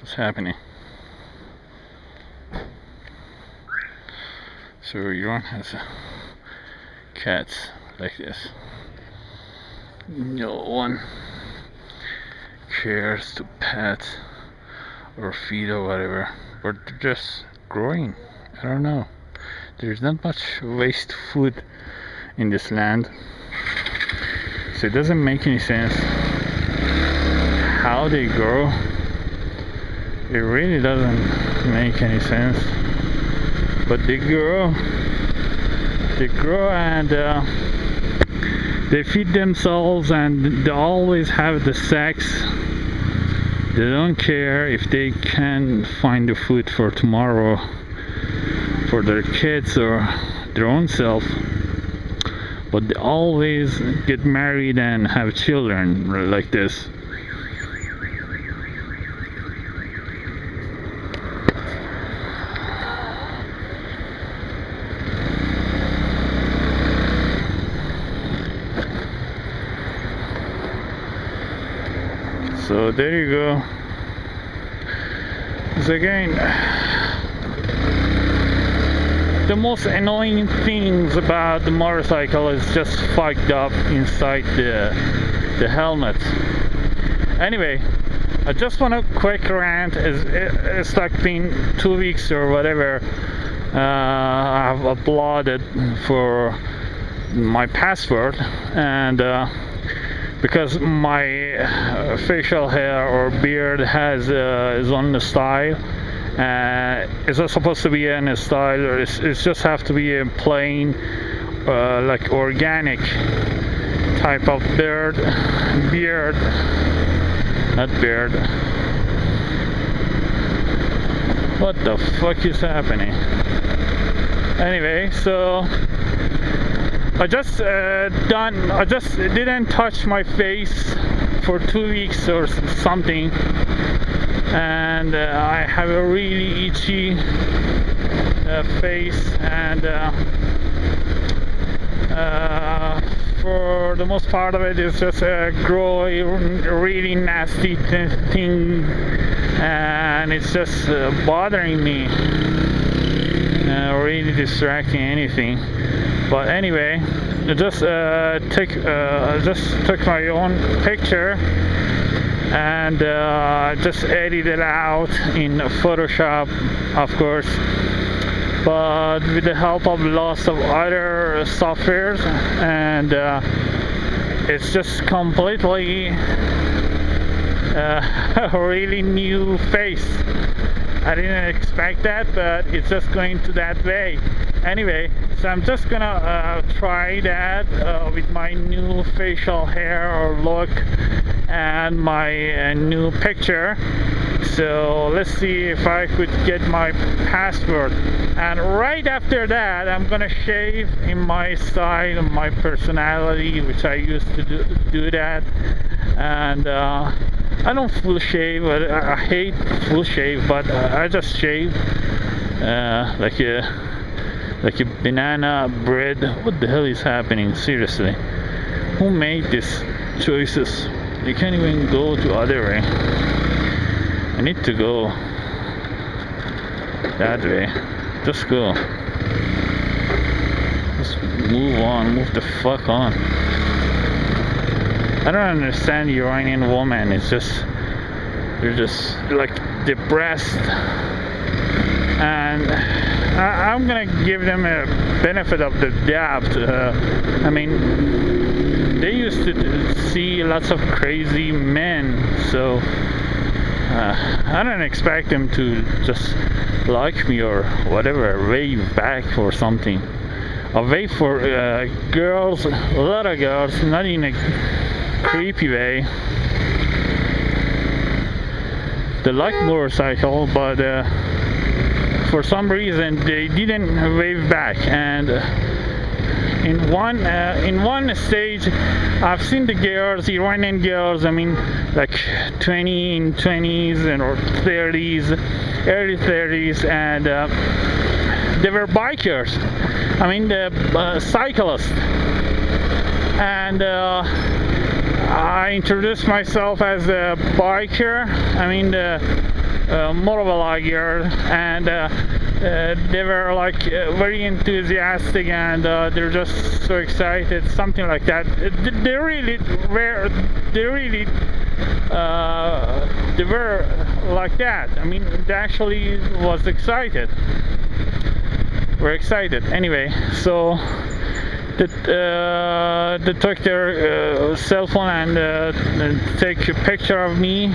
What's happening? So Iran has cats like this. No one cares to pet or feed or whatever, but they're just growing. I don't know. There's not much waste food in this land, so it doesn't make any sense how they grow. It really doesn't make any sense, but they grow and they feed themselves, and they always have the sex. They don't care if they can find the food for tomorrow for their kids or their own self, but they always get married and have children like this. So there you go. So again, the most annoying things about the motorcycle is just fucked up inside the helmet. Anyway, I just want a quick rant. It's like been 2 weeks or whatever. I've uploaded for my password, and because my facial hair or beard is on the style. It's not supposed to be in a style, or it's just have to be a plain, like organic type of beard, not beard. What the fuck is happening? Anyway, so I just didn't touch my face for 2 weeks or something, and I have a really itchy face, and for the most part of it is just a growing, really nasty thing, and it's just bothering me, really distracting anything. But anyway, I just took my own picture and just edited it out in Photoshop, of course, but with the help of lots of other softwares, and it's just completely a really new face. I didn't expect that, but it's just going to that way. Anyway, so I'm just gonna try that with my new facial hair or look and my new picture. So let's see if I could get my password, and right after that I'm gonna shave in my style, my personality, which I used to do that. And I don't full shave. I hate full shave, but I just shave like a banana bread. What the hell is happening? Seriously, who made these choices? You can't even go to other way. I need to go that way. Just go. Just move on. Move the fuck on. I don't understand Iranian women. It's just, they're just like depressed, and I'm gonna give them a benefit of the doubt. I mean, they used to see lots of crazy men, so I don't expect them to just like me or whatever, wave back or something. I wait for girls, a lot of girls, not in a creepy way. They like motorcycle, but for some reason they didn't wave back. And in one stage I've seen the girls, Iranian girls, I mean like 20s and or 30s, early 30s, and they were bikers. I mean the cyclists, and I introduced myself as a biker, I mean the motovlogger, and they were like very enthusiastic, and they're just so excited, something like that. They really were, they were like that. I mean, they actually was excited. We're excited. Anyway, so they took their cell phone and take a picture of me,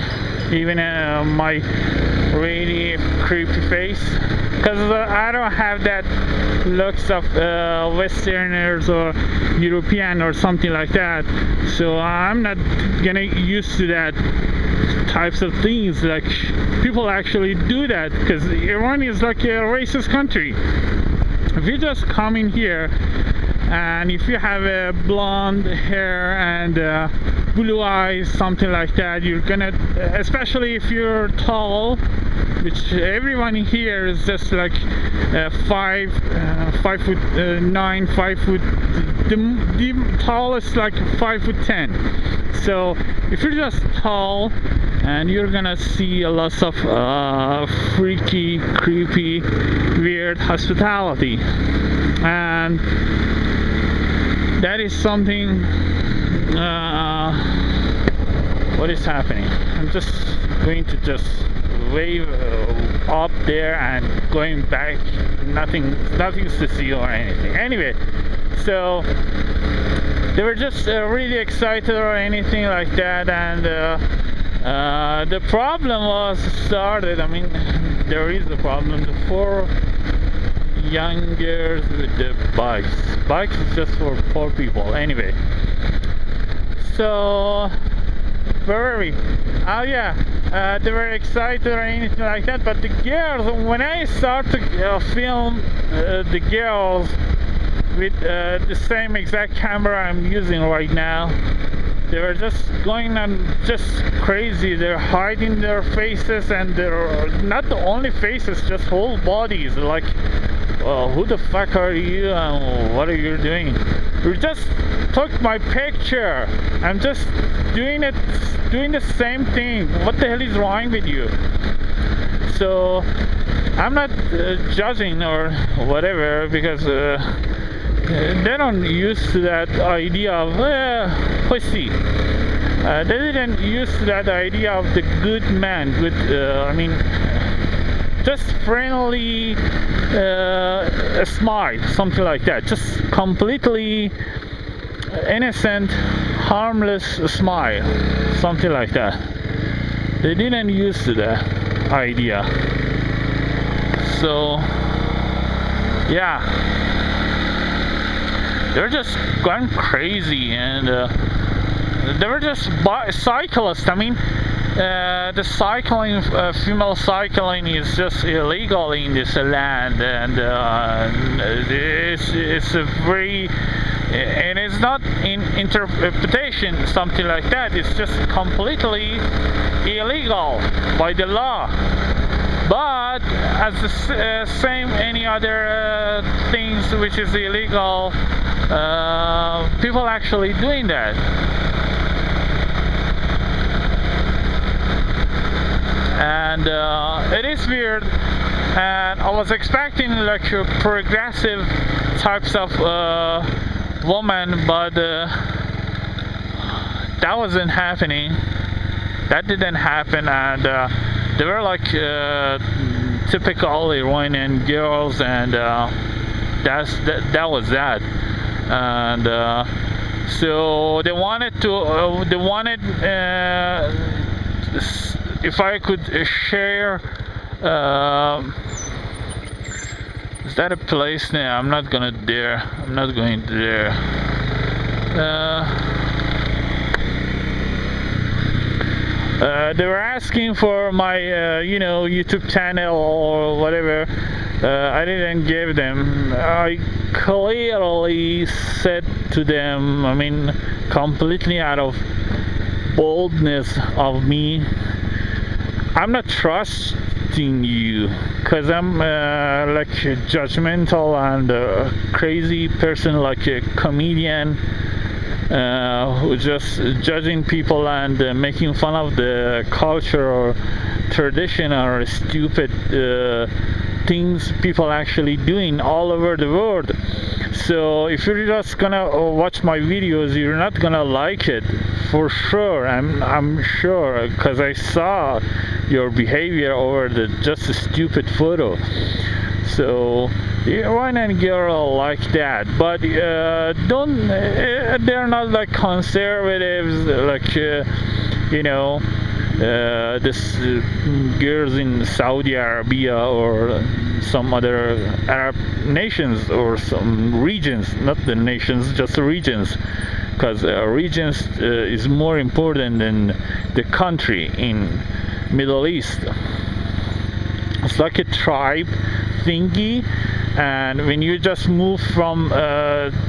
even my really creepy face, because I don't have that looks of Westerners or European or something like that, so I'm not gonna used to that types of things. Like, people actually do that because Iran is like a racist country. If you just come in here and if you have a blonde hair and blue eyes, something like that, you're gonna, especially if you're tall, which everyone here is just like 5'9", 5 foot. The tallest like 5'10". So if you're just tall, and you're gonna see a lot of freaky, creepy, weird hospitality, and that is something. What is happening? I'm just going to just wave up there and going back. Nothing's to see or anything. Anyway, so they were just really excited or anything like that, and the problem was started. I mean, there is a problem. The 4 young girls with the bikes. Bikes is just for poor people. Anyway, so where were we? Oh yeah, they were excited or anything like that. But the girls, when I start to film the girls with the same exact camera I'm using right now, they were just going on just crazy. They're hiding their faces, and they're not the only faces, just whole bodies. Like, who the fuck are you and what are you doing? You just took my picture. I'm just doing the same thing. What the hell is wrong with you? So I'm not judging or whatever, because they don't used to that idea of pussy. They didn't used to that idea of the good man, good, I mean, just friendly, a smile, something like that. Just completely innocent, harmless smile, something like that. They didn't used to that idea. So yeah, they're just going crazy, and they were just cyclists. I mean, the cycling, female cycling is just illegal in this land, and it's a very, and it's not in interpretation, something like that. It's just completely illegal by the law. But as the same any other things which is illegal, people actually doing that. And it is weird, and I was expecting like progressive types of woman, but that wasn't happening. That didn't happen, and they were like typical Iranian girls, and that was that. And so they wanted if I could share, is that a place? No, I'm not going there. They were asking for my YouTube channel or whatever. I didn't give them. I clearly said to them, I mean, completely out of boldness of me, I'm not trusting you, because I'm like a judgmental and crazy person, like a comedian. who just judging people and making fun of the culture or tradition or stupid things people actually doing all over the world. So if you're just gonna watch my videos, you're not gonna like it for sure. I'm sure, because I saw your behavior over the just a stupid photo. So why not girl like that? But don't they're not like conservatives, like you know, this girls in Saudi Arabia or some other Arab nations or some regions, not the nations, just the regions, because regions is more important than the country in Middle East. It's like a tribe thingy, and when you just move from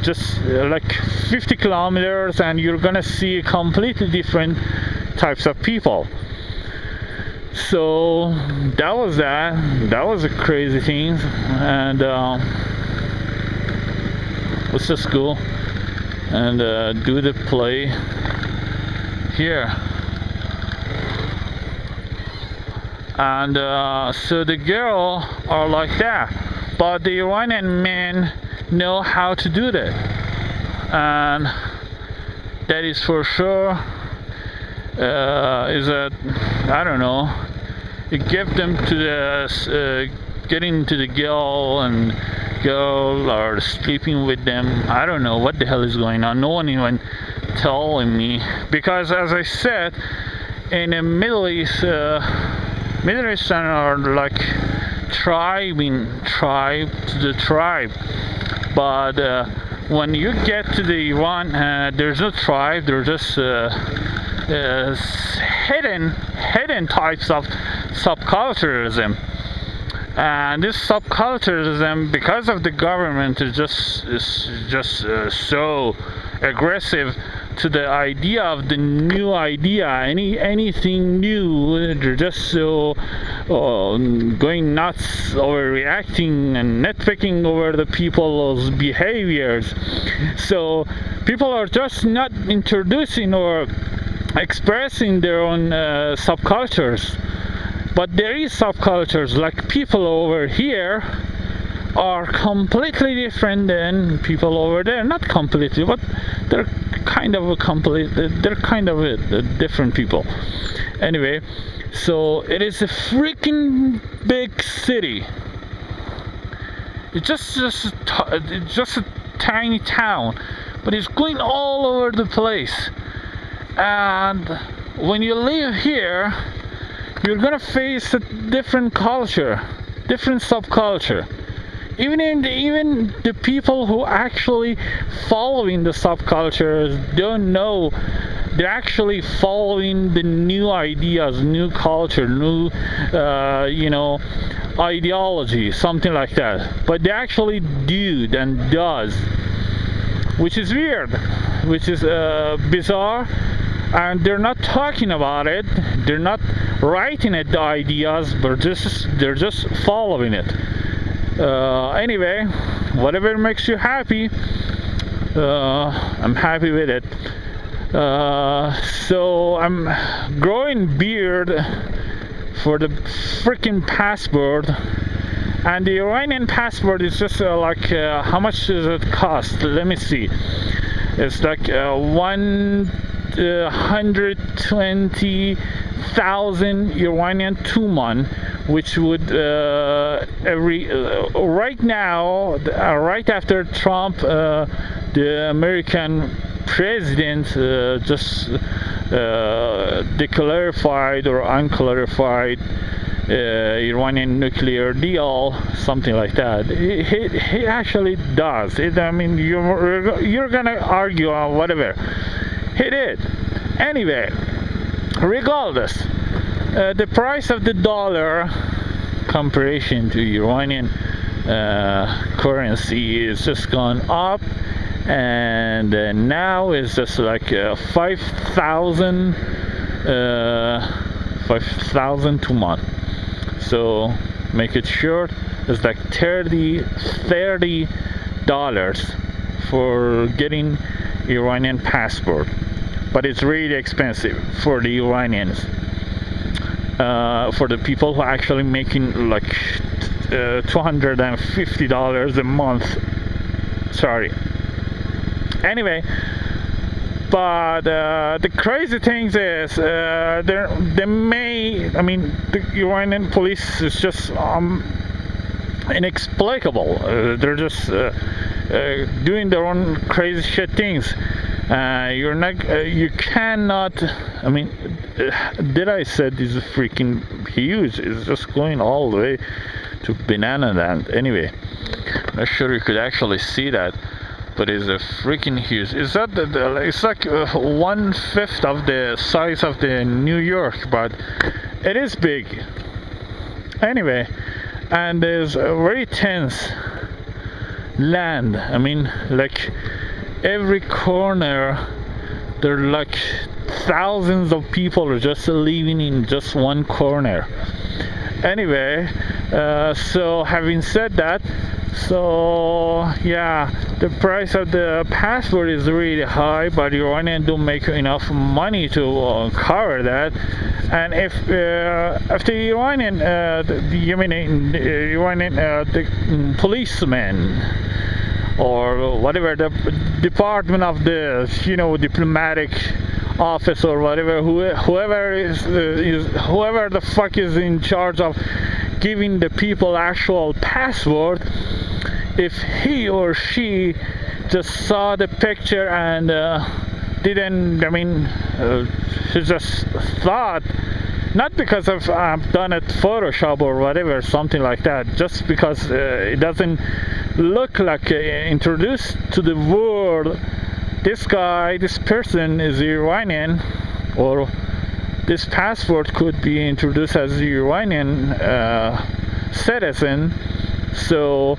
just like 50 kilometers, and you're gonna see completely different types of people. So that was a crazy thing, and let's just go and do the play here. And so the girl are like that, but the Iranian men know how to do that, and that is for sure. Is that, I don't know, it gave them to the getting to the girl, and girl are sleeping with them. I don't know what the hell is going on. No one even telling me, because as I said, in the Middle East, Middle Eastern are like tribe to the tribe, but when you get to the Iran, there's no tribe. There's just hidden types of subculturalism, and this subculturalism, because of the government, is just so aggressive to the idea of the new idea, anything new. They're just so going nuts, overreacting and nitpicking over the people's behaviors. So people are just not introducing or expressing their own subcultures, but there is subcultures. Like people over here are completely different than people over there. Not completely, but they're kind of different people. Anyway, so it is a freaking big city. It's just a tiny town, but it's going all over the place. And when you live here, you're gonna face a different culture, different subculture. Even the people who actually following the subcultures don't know they're actually following the new ideas, new culture, new ideology, something like that. But they actually do and does, which is weird, which is bizarre. And they're not talking about it, they're not writing it, the ideas, but they're just following it. Anyway, whatever makes you happy, I'm happy with it. So I'm growing beard for the freaking passport, and the Iranian passport is just like how much does it cost? Let me see. It's like 120,000 Iranian tuman, which would right now, right after Trump, the American president just declarified or unclarified Iranian nuclear deal, something like that. He actually does it. I mean, you're gonna argue on whatever. He did. Anyway, regardless, the price of the dollar comparison to Iranian currency is just gone up, and now it's just like 5,000 tuman. So make it short, it's like $30 for getting Iranian passport, but it's really expensive for the Iranians. For the people who are actually making like $250 a month. Sorry. Anyway, but the crazy thing is, they may. I mean, the Iranian police is just inexplicable. They're just doing their own crazy shit things. You're not. You cannot. I mean, did I said this is freaking huge? It's just going all the way to Banana Land. Anyway, not sure you could actually see that, but it's a freaking huge. It's not it's like 1/5 of the size of the New York, but it is big. Anyway, and there's a very tense land. I mean, like every corner, there are like thousands of people are just living in just one corner. Anyway, so having said that, so yeah, the price of the passport is really high, but Iranian don't make enough money to cover that. And if the Iranian, the policemen or whatever, the department of the diplomatic office or whatever, whoever the fuck is in charge of giving the people actual passport, if he or she just saw the picture and didn't, she just thought, not because of done it Photoshop or whatever, something like that, just because it doesn't look like introduced to the world, this person is Iranian, or this passport could be introduced as Iranian citizen, so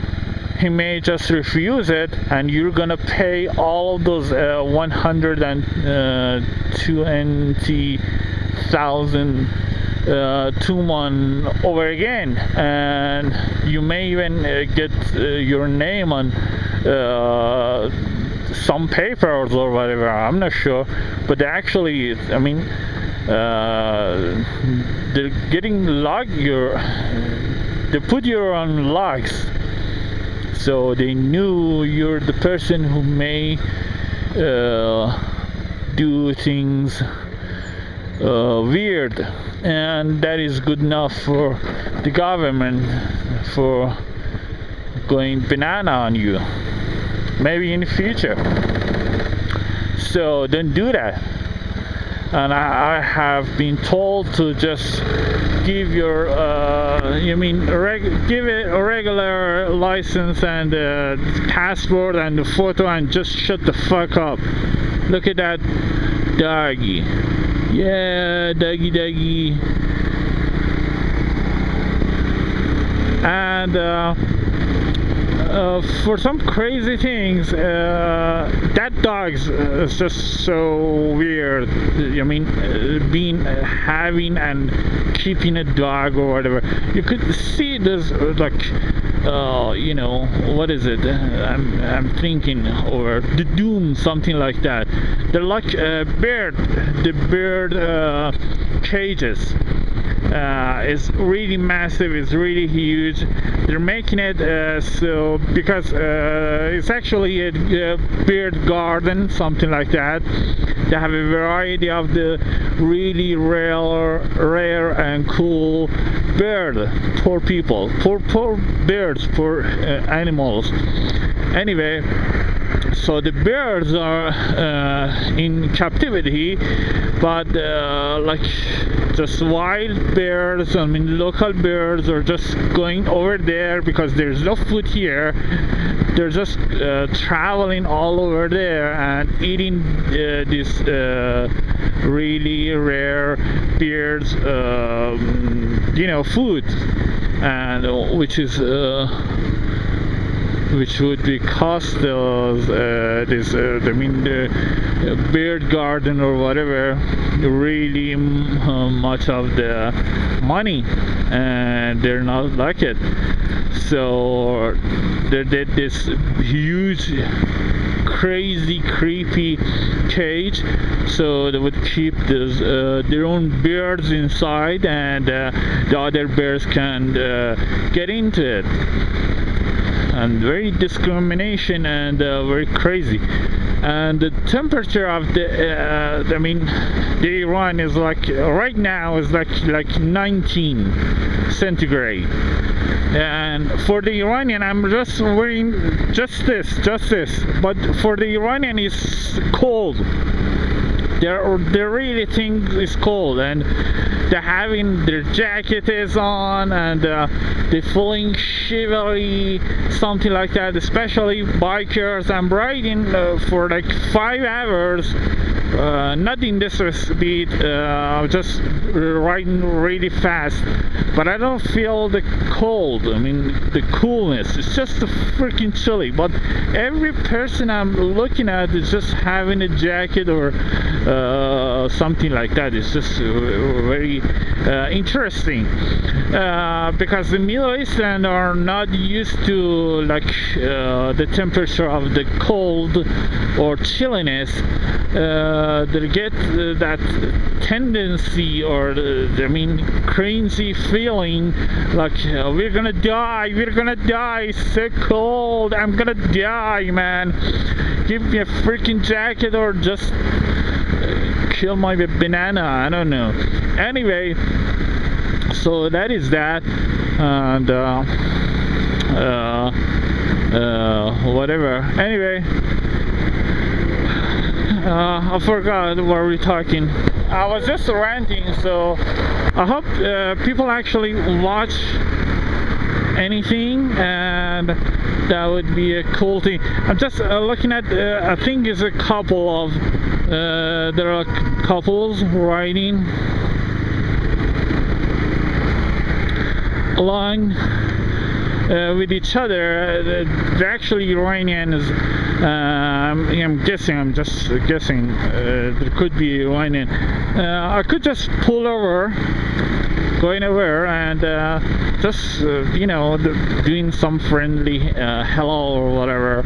he may just refuse it, and you're gonna pay all of those 120,000 Tuman over again, and you may even get your name on some papers or whatever. I'm not sure, but they actually, they're getting they put you on logs, so they knew you're the person who may do things weird, and that is good enough for the government for going banana on you, maybe in the future. So don't do that. And I have been told to just give your give it a regular license and passport and the photo, and just shut the fuck up. Look at that doggy. Yeah, doggy. And for some crazy things, that dog's just so weird. Having and keeping a dog or whatever. You could see there's like, what is it? I'm thinking, or the Doom, something like that. They're like the bird cages. It's really massive, it's really huge. They're making it so because it's actually a bird garden, something like that. They have a variety of the really rare and cool bird for people, for birds, for animals. Anyway, so the birds are in captivity, but like just wild birds, local birds are just going over there because there's no food here. They're just traveling all over there and eating this really rare birds, food, and which would be cost us the bird garden or whatever really much of the money, and they're not like it. So they did this huge crazy creepy cage, so they would keep this, their own bears inside, and the other bears can get into it. And very discrimination, and very crazy. And the temperature of the I mean, the Iran is like right now is like 19 centigrade. And for the Iranian, I'm just wearing just this, but for the Iranian it's cold. They really think it's cold, and they're having their jacket is on, and they're feeling shivery, something like that. Especially bikers. I'm riding for like 5 hours, not in this speed, just riding really fast, but I don't feel the cold. I mean, the coolness. It's just freaking chilly. But every person I'm looking at is just having a jacket or something like that. It's just very interesting, because the Middle Eastern are not used to like the temperature of the cold or chilliness. They get that tendency, or I mean, crazy feeling like we're gonna die, it's so cold, I'm gonna die, man. Give me a freaking jacket, or just kill my banana, I don't know. Anyway, so that is that, and whatever. Anyway, I forgot what we're talking. I was just ranting, so I hope people actually watch anything, and that would be a cool thing. I'm just looking at, I think it's a couple of, there are couples riding along with each other. They're actually Iranians. I'm guessing, I'm just guessing, there could be Iranian. I could just pull over, going over, and just you know, doing some friendly hello or whatever,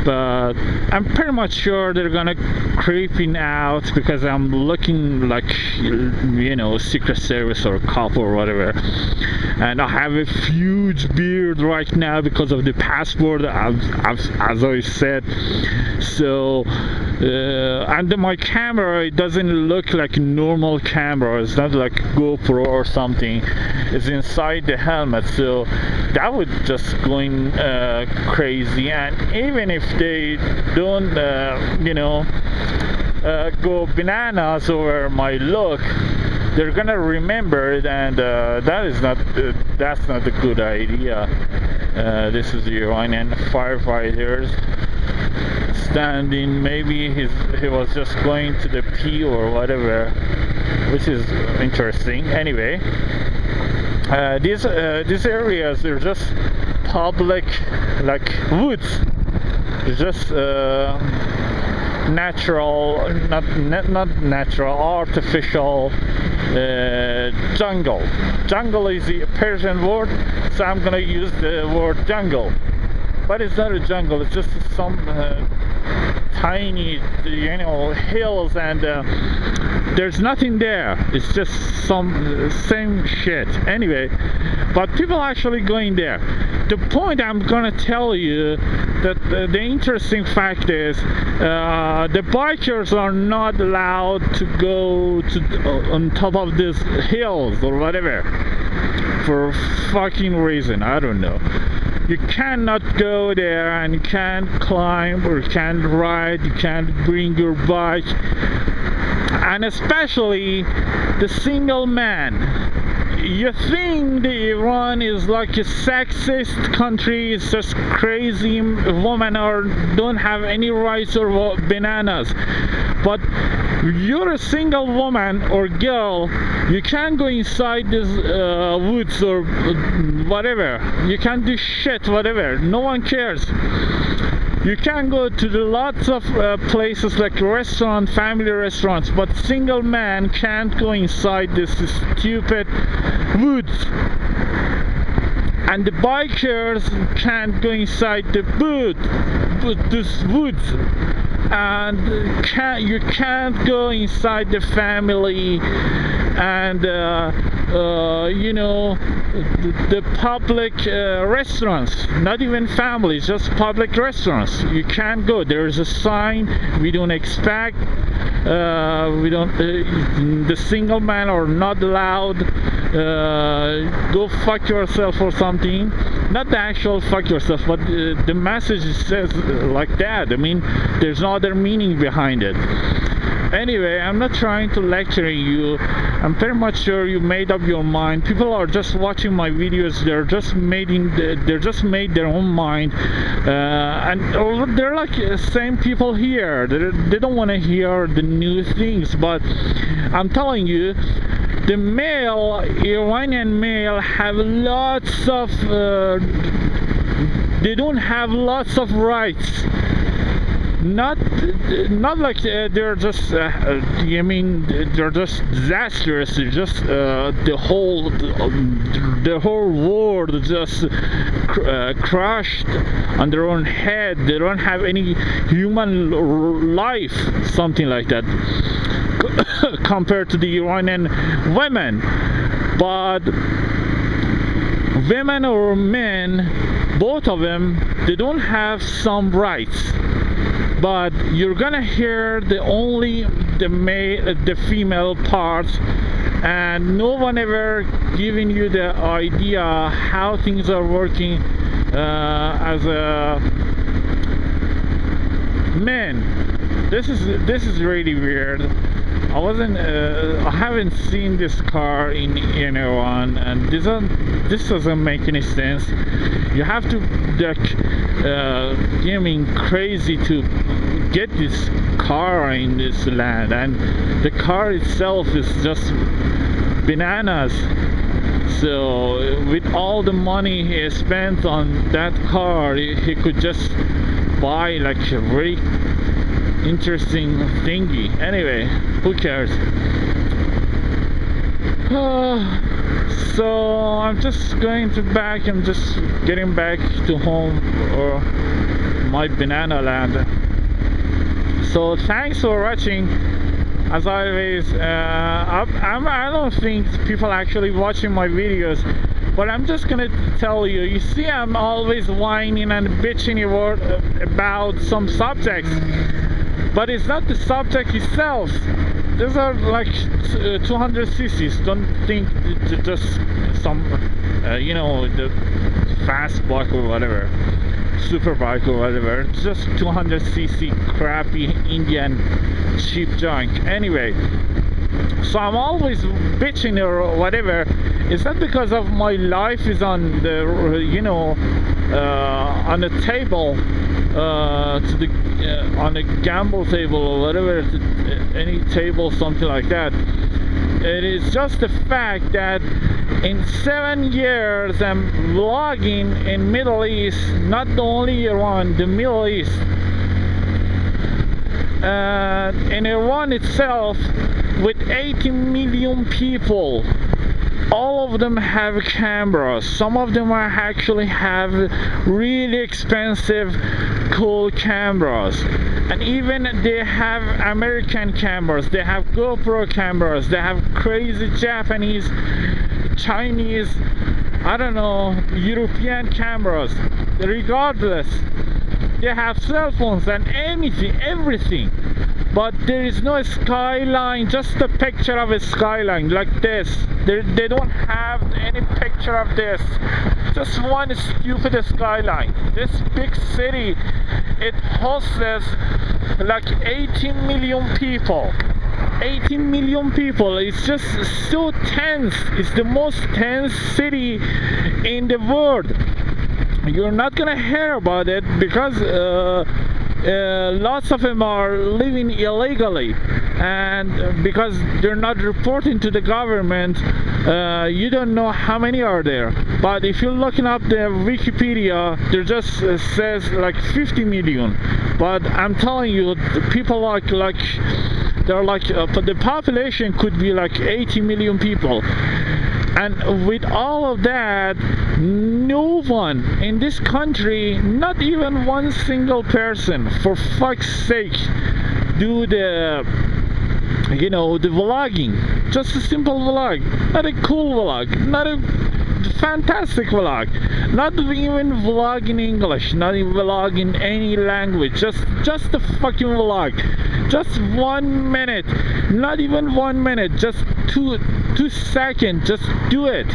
but I'm pretty much sure they're gonna creeping out because I'm looking like, you know, Secret Service or cop or whatever, and I have a huge beard right now because of the passport, as I said. So and my camera, it doesn't look like a normal camera. It's not like GoPro or something. It's inside the helmet, so that would just going crazy. And even if they don't you know, go bananas over my look, they're gonna remember it, and that's not a good idea. This is the Iranian firefighters standing. Maybe he was just going to the pee or whatever, which is interesting. Anyway, these areas, they're just public, like woods. They're just natural, not natural, artificial jungle. Jungle is the Persian word, so I'm gonna use the word jungle. But it's not a jungle, it's just some tiny, you know, hills, and there's nothing there. It's just some same shit. Anyway, but people actually going there. The point I'm gonna tell you, that the interesting fact is, the bikers are not allowed to go to on top of these hills or whatever, for fucking reason, I don't know. You cannot go there, and you can't climb, or you can't ride, you can't bring your bike, and especially the single man. You think the Iran is like a sexist country, it's just crazy women or don't have any rights or bananas, but you're a single woman or girl, you can't go inside these woods or whatever, you can't do shit, whatever, no one cares. You can go to the lots of places like restaurants, family restaurants, but single man can't go inside this stupid woods. And the bikers can't go inside the this woods, and you can't go inside the family, and you know, the public restaurants, not even families, just public restaurants, you can't go. There's a sign, we don't expect, we don't, the single men are not allowed, go fuck yourself or something. Not the actual fuck yourself, but the message says like that. I mean, there's no other meaning behind it. Anyway, I'm not trying to lecture you. I'm pretty much sure you made up your mind. People are just watching my videos. They're just made their own mind, and they're like same people here. They don't want to hear the new things. But I'm telling you, the male, Iranian male, have lots of. They don't have lots of rights. Not like they're just I mean, they're just disastrous. They're just the whole world just crushed on their own head. They don't have any human life, something like that, compared to the Iranian women. But women or men, both of them, they don't have some rights. But you're gonna hear the female parts, and no one ever giving you the idea how things are working as a man. This is really weird. I haven't seen this car in Iran, and this doesn't make any sense. You have to crazy to get this car in this land, and the car itself is just bananas. So with all the money he spent on that car, he could just buy like a very interesting thingy. Anyway, who cares? So I'm just going to back. I'm just getting back to home, or my banana land. So thanks for watching. As always, I don't think people actually watching my videos, but I'm just gonna tell you. You see, I'm always whining and bitching about some subjects, but it's not the subject itself. These are like 200 cc's. Don't think it's just some, you know, the fast bike or whatever, super bike or whatever. It's just 200 cc crappy Indian cheap junk. Anyway, so I'm always bitching or whatever. It's not because of my life is on the, you know, on the table, on a gamble table or whatever, any table, something like that. It is just the fact that in 7 years I'm vlogging in Middle East, not only Iran, the Middle East. In Iran itself, with 80 million people, all of them have cameras. Some of them are actually have really expensive, cool cameras, and even they have American cameras, they have GoPro cameras, they have crazy Japanese, Chinese, I don't know, European cameras. Regardless, they have cell phones and anything, everything. But there is no skyline, just a picture of a skyline like this. They don't have any picture of this, just one stupid skyline. This big city, it hosts like 18 million people. 18 million people. It's just so tense. It's the most tense city in the world. You're not gonna hear about it because lots of them are living illegally, and because they're not reporting to the government, you don't know how many are there. But if you're looking up the Wikipedia, there just says like 50 million. But I'm telling you, the people they're like the population could be like 80 million people. And with all of that, no one in this country, not even one single person, for fuck's sake, do the, you know, the vlogging. Just a simple vlog, not a cool vlog, not a fantastic vlog, not even vlog in English, not even vlog in any language, just a fucking vlog, just 1 minute, not even 1 minute, just two seconds, just do it.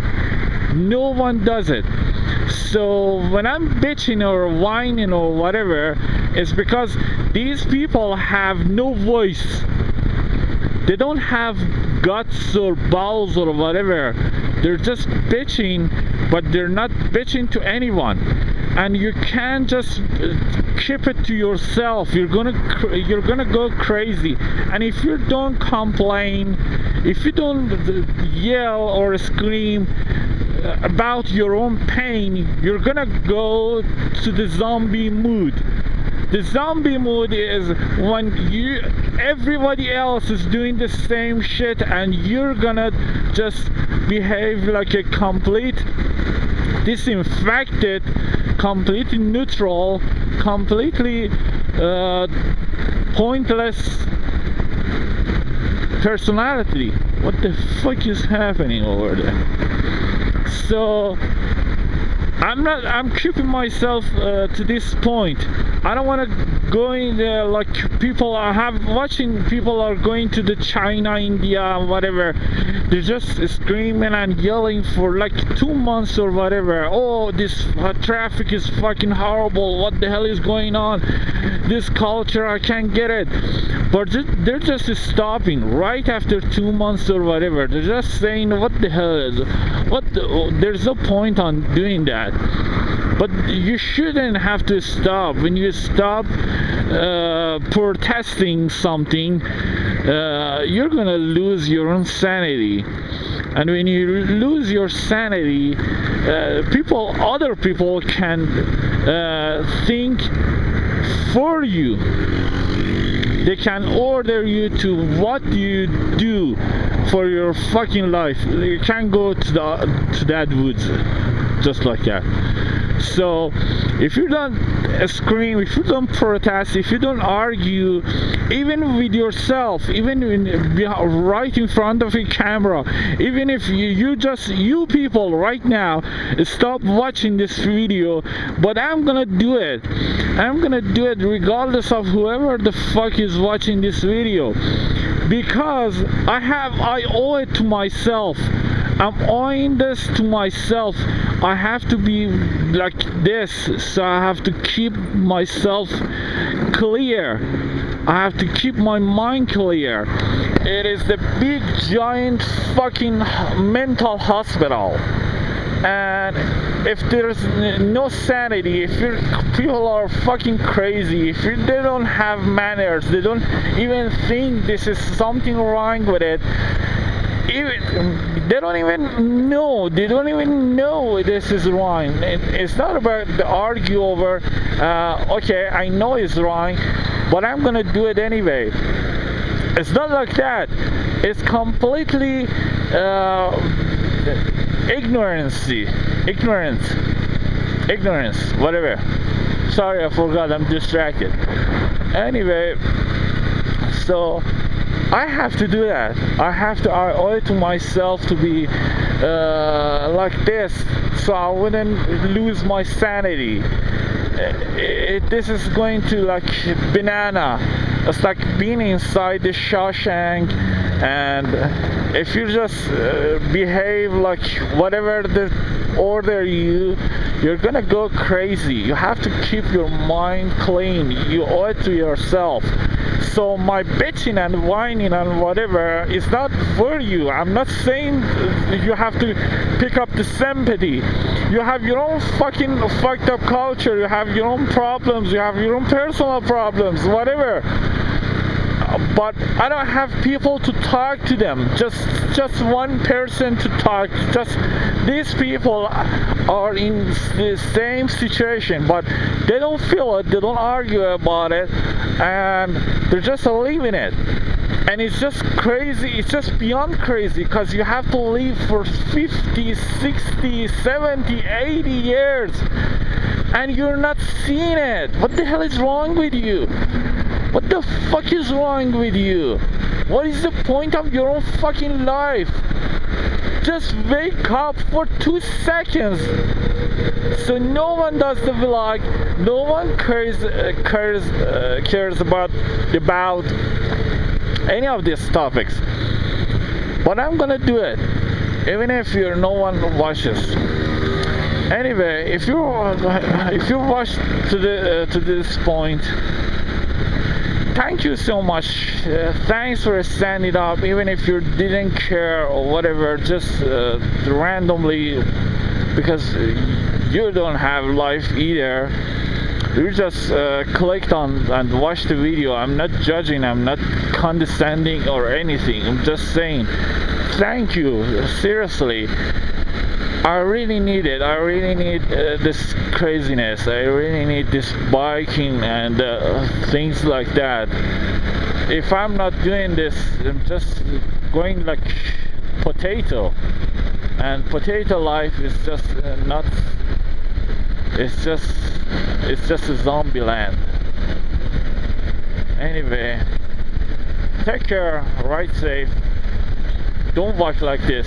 No one does it. So when I'm bitching or whining or whatever, it's because these people have no voice. They don't have guts or balls or whatever. They're just bitching, but they're not bitching to anyone. And you can't just keep it to yourself. You're gonna go crazy. And if you don't complain, if you don't yell or scream about your own pain, you're gonna go to the zombie mood. The zombie mood is when everybody else is doing the same shit and you're gonna just behave like a complete disinfected, completely neutral, completely pointless personality. What the fuck is happening over there? So I'm keeping myself to this point. I don't want to go in there like people watching people are going to the China, India, whatever. They're just screaming and yelling for like 2 months or whatever. Oh, this traffic is fucking horrible. What the hell is going on? This culture, I can't get it. But they're just stopping right after 2 months or whatever. They're just saying, what the hell is there's no point on doing that. But you shouldn't have to stop. When you stop protesting something, you're gonna lose your own sanity. And when you lose your sanity, other people can think for you. They can order you to what you do for your fucking life. You can't go to that woods just like that. So if you don't scream, if you don't protest, if you don't argue, even with yourself, even right in front of a camera, even if you people right now stop watching this video, but I'm gonna do it. I'm gonna do it regardless of whoever the fuck is watching this video, because I owe it to myself. I'm owing this to myself. I have to be like this, so I have to keep myself clear. I have to keep my mind clear. It is the big giant fucking mental hospital. And if there's no sanity, if people are fucking crazy, if they don't have manners, they don't even think this is something wrong with it, they don't even know this is wrong. It's not about the argue over okay, I know it's wrong, but I'm gonna do it anyway. It's not like that. It's completely ignorance, whatever. Sorry, I forgot, I'm distracted. Anyway, so I have to do that. I owe it to myself to be like this, so I wouldn't lose my sanity. This is going to like banana. It's like being inside the Shawshank, and if you just behave like whatever they order you're gonna go crazy. You have to keep your mind clean. You owe it to yourself. So my bitching and whining and whatever is not for you. I'm not saying you have to pick up the sympathy. You have your own fucking fucked up culture. You have your own problems. You have your own personal problems, whatever. But I don't have people to talk to them. Just one person to talk. Just these people are in the same situation, but they don't feel it. They don't argue about it, and they're just leaving it. And it's just crazy, it's just beyond crazy, because you have to live for 50, 60, 70, 80 years and you're not seeing it. What the hell is wrong with you? What the fuck is wrong with you? What is the point of your own fucking life? Just wake up for 2 seconds. So no one does the vlog, no one cares about any of these topics, but I'm gonna do it, even if no one watches. Anyway, if you watched to this point, thank you so much. Thanks for standing up, even if you didn't care or whatever, just randomly, because you don't have life either. You just clicked on and watched the video. I'm not judging, I'm not condescending or anything. I'm just saying thank you, seriously. I really need it. I really need this craziness. I really need this biking and things like that. If I'm not doing this, I'm just going like potato, and potato life is just not. It's just a zombie land. Anyway, take care, ride safe, don't walk like this.